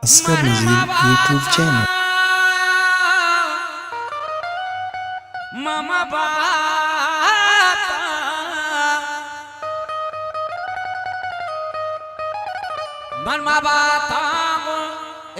Oscar नज़ीर YouTube channel. मामा बाता मन मा बाता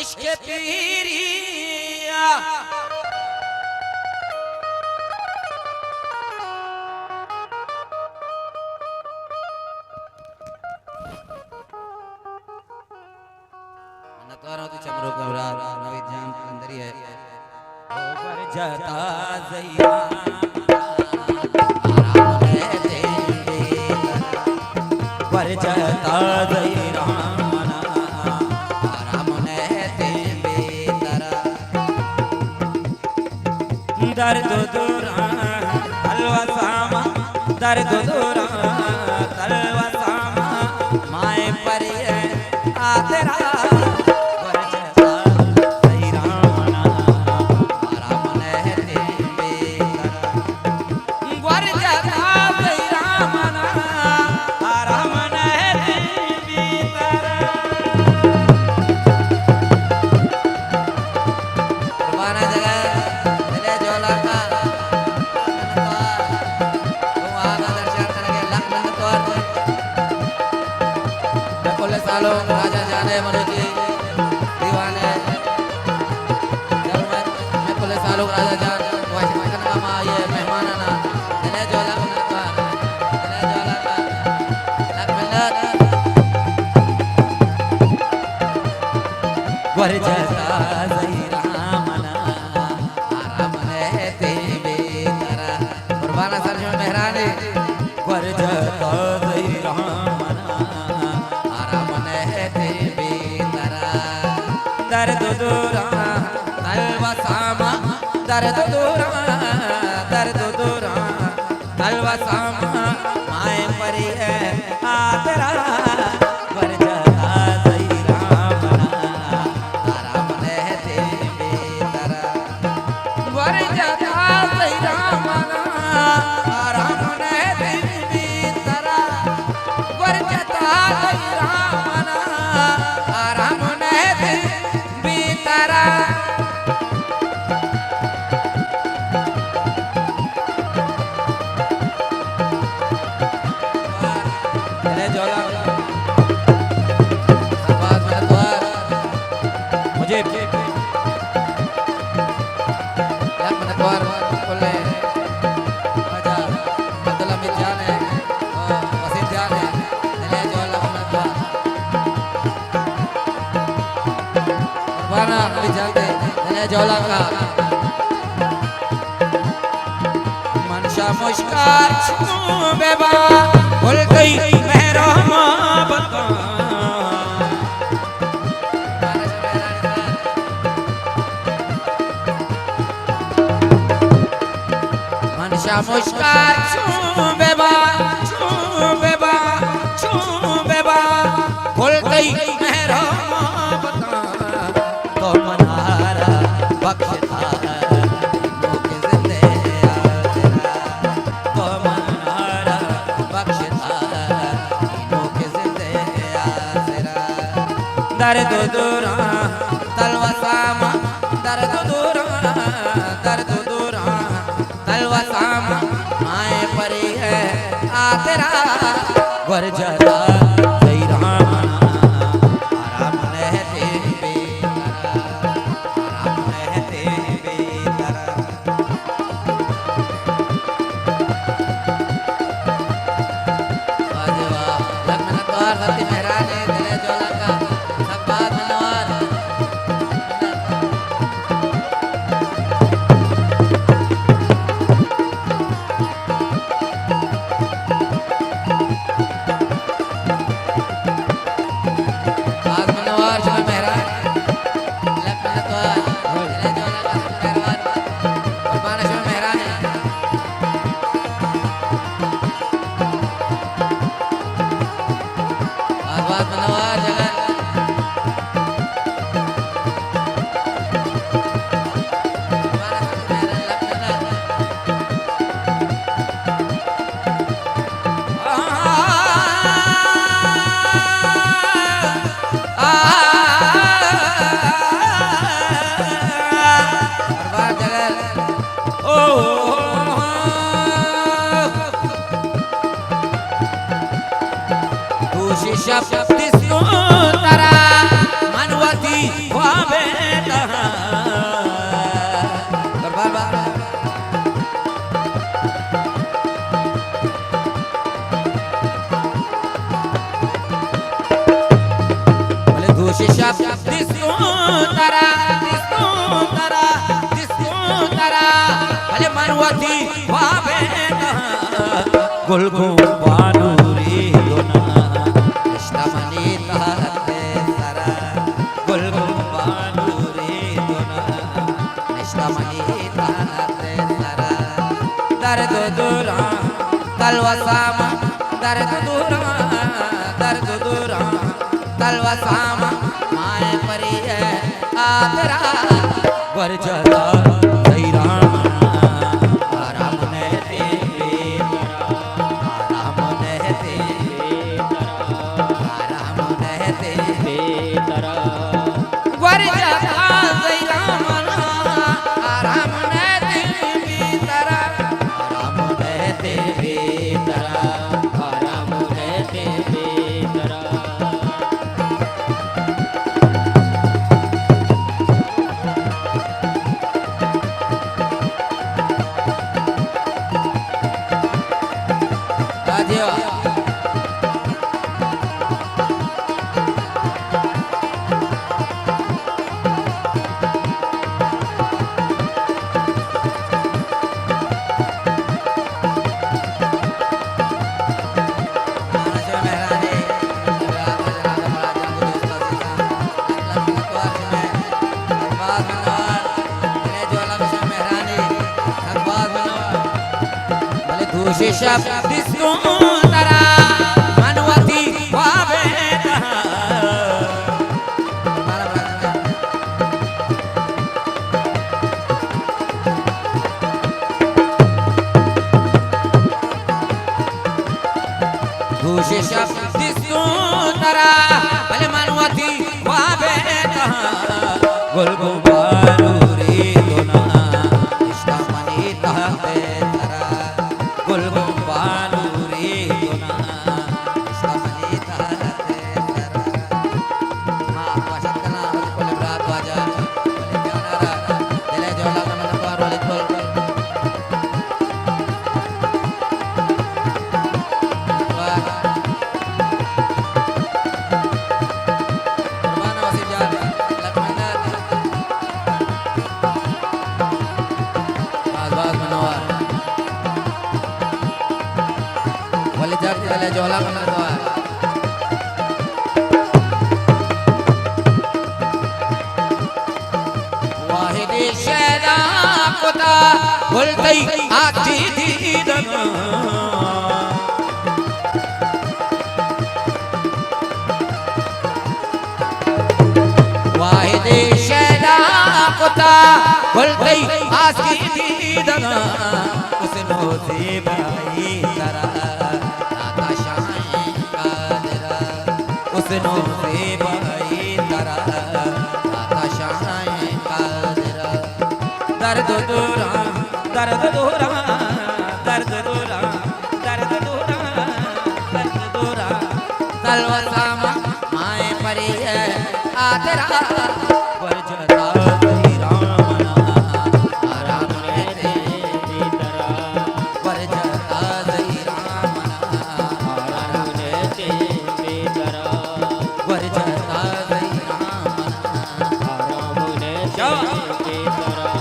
इश्क पीरिया नतवारों चमरो कमरा नवी जान अंदर ही है ऊपर जाता ज़ैया आराम रहते पर जाता ज़ैया आराम रहते बेतरा दर्द दूरा हलवा सामा दर्द दूरा हलवा सामा माए पर आ तेरा सालों राजा जाने मनुजी दीवाने मैं कुल सालों राजा जान वाशिंगटन का माँ ये मेहमान आना दिले जोला का दिले जोला का लग मिलत वर जता ज़ैरा मना आराम रहते बेतरा कुर्बाना सरजो मेहरानी वर जता ज़ैरा दर्द दूरा तलवा सामा दर्द दूरा तलवा सामा माए परी है आ तेरा वर जता ज़ैरा मना आराम रहते बेतरा वर जता ज़ैरा मना आराम रहते बेतरा वर जता ज़ैरा मना आराम रहते बेतरा जोला आवाज में द्वार मुझे लग में द्वार बोले राजा अब्दुल्ला मिल जाने और वसीम जाने ले जोला में द्वार कुर्बाना मिल जाते ले जोला का मनशा मुश्कार बेबा भूल गई मनशा मुश्कार बेबा भूल गई मेरा तो मनारा बख्शता दर्द दूरा तलवा सामा दर्द दूरा तलवा सामा माए परी है आ तेरा वर जता ज़ैरा मना आराम रहते बेतरा आराम रहते बेतरा वाजवा लगन द्वार सती मेहरानी दिले जोला का शब्द दिसतो तारा मनवती व्हावे दरबार भले घोष शब्द दिसतो तारा भले मनवती व्हावे गुलगुम बानुरी दोना कृष्णमणि ताते सरा गुलगुम बानुरी दोना कृष्णमणि ताते सरा दर्द दूरा तलवसामा दर्द दूरा तलवसामा माए परिय आतरा वर्जता सही राम शब्द दिसतो तारा मनवती व्हावे घोष शब्द दिसतो तारा भले मनवती व्हावे गुलगुम बानुरी दोना कृष्णमणि ताते सरा गुलगुम बानुरी दोना कृष्णमणि ताते सरा हाँ वाशत करना बोले रात बाजा बोले प्यारा दिले जोला का मन पार वाले बोल जोला का मन वाहिद शैदा कुता बोलतई आती दीदना वाहिद शैदा कुता बोलतई आती दीदना उसनो से भाई तरा उसनो से भाई तरा आकाशाएं कादरा दर्द दूरा दर्द दूरा दर्द दूरा दर्द दूरा दर्द दूरा तलवसामा माए परी है आतरा वर्जता श्री रामना आराम रहते तरा वर्जता श्री रामना आराम रहते तरा वर्जता श्री रामना आराम रहते तरा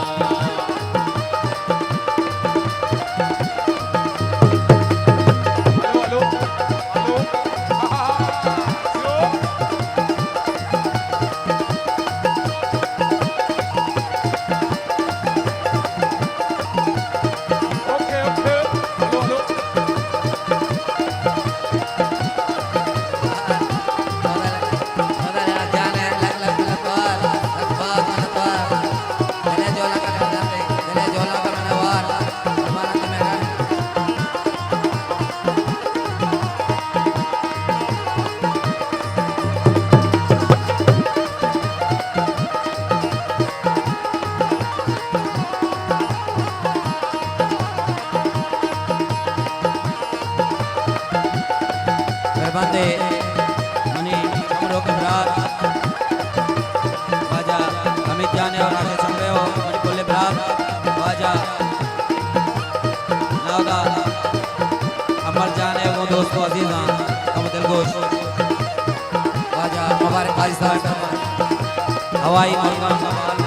जाने और आगे चल रहे हो मेरे बोले ब्रात वाजा लाउदा अमर जाने वो दोस्तों अजीजा हम दिलगोश वाजा हमारे भाई साहब हवाई मुर्गा कमाल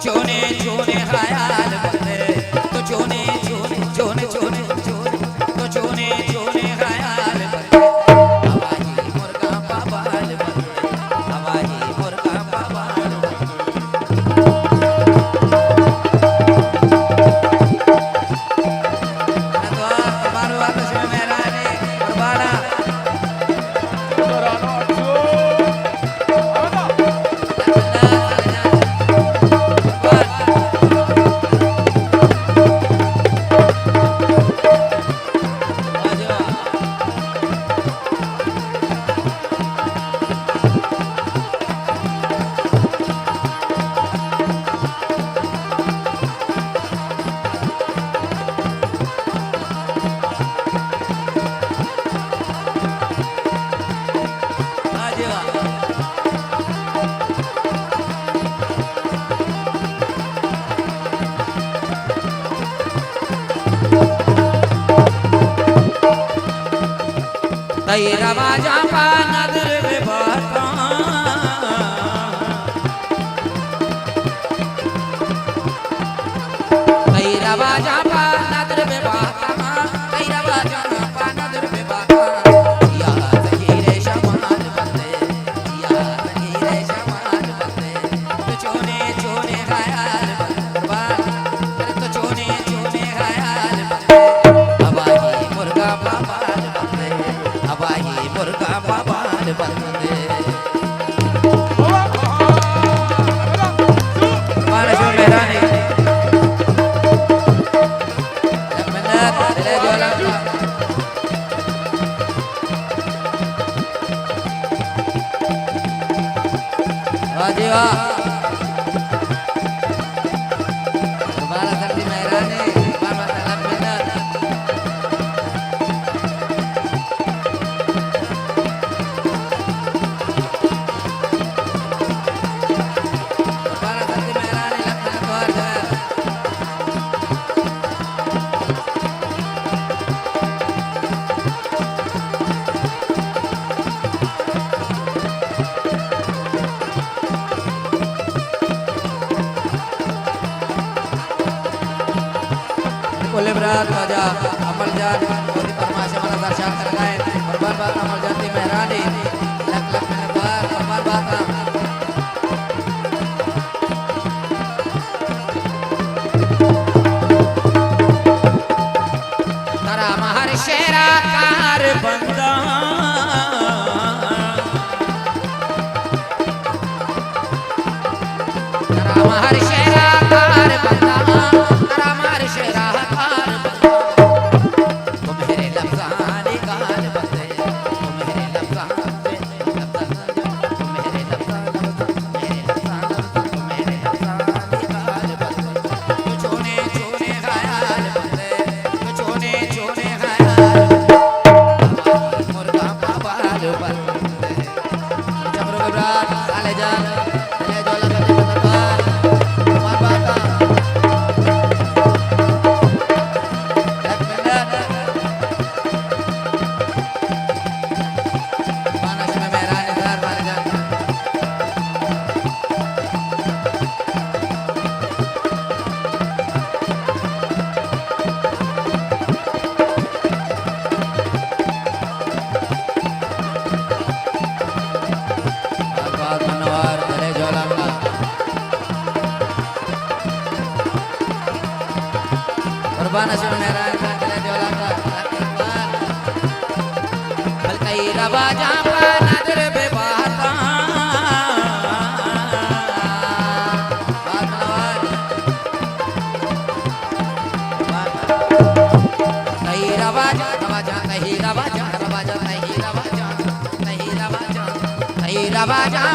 चोने चोने हायाल बंदे तो चोने चोने चोने चोने चोने तो चोने चोने हायाल बंदे हवाई मुर्गा पापाल बंदे हवाई मुर्गा पापाल नदवा मारो आपस में मेहरानी और बाड़ा तेरा बाजा पा नदर में बाता तेरा बाजा पा नदर में बाता तेरा बाजा पा नदर में बाता या ज़हीरे शमाल बंदे या ज़हीरे शमाल बंदे तो चोने चोने ख्याल बंदे तो चोने चोने ख्याल बंदे हवाई मुर्गा पापाल बंदे हवाई मुर्गा पापाल बंदे मारा जो मेहरानी ले जोला वाह वाह दोबारा करती मेहरानी बाबा तलब मिन्नत बोले ब्रात राजा अमर जान मोदी परमाशा वाला दर्शन कर गए और बार बार अमर जाती मेहरानी लख लख में बार बार तारा महर शेरा कार बंदा तारा महर शेरा कुर्बान अशोक मेरा देवला का कई रवा जापा नजर बेबाता कई रवा जा कई रवा जा